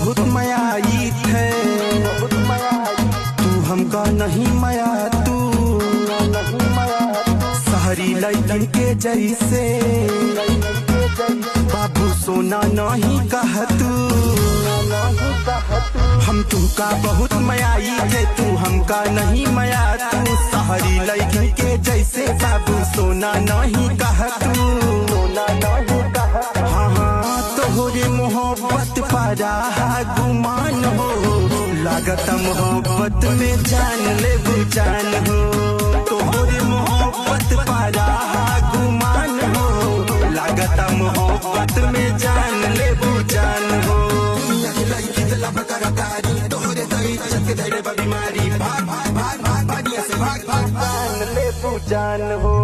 बहुत मायाई थे, तू हमका नहीं माया, तू शहरी लड़की के जैसे बाबू सोना नहीं कह तू। हम तुमका बहुत मायाई थे, तू हमका नहीं माया, तू शहरी लड़की के जैसे बाबू सोना नहीं कह तू। हाँ हाँ तोहरे मोहब्बत पारा गुमान हो, लागत मोहब्बत में जान ले जान हो। तोहरे मोहब्बत पारा गुमान हो, लागत मोहब्बत में जान ले जान हो। तोहरे बीमारी भाग भाग भाग भाग भाग भाग भाग जान ले जान हो।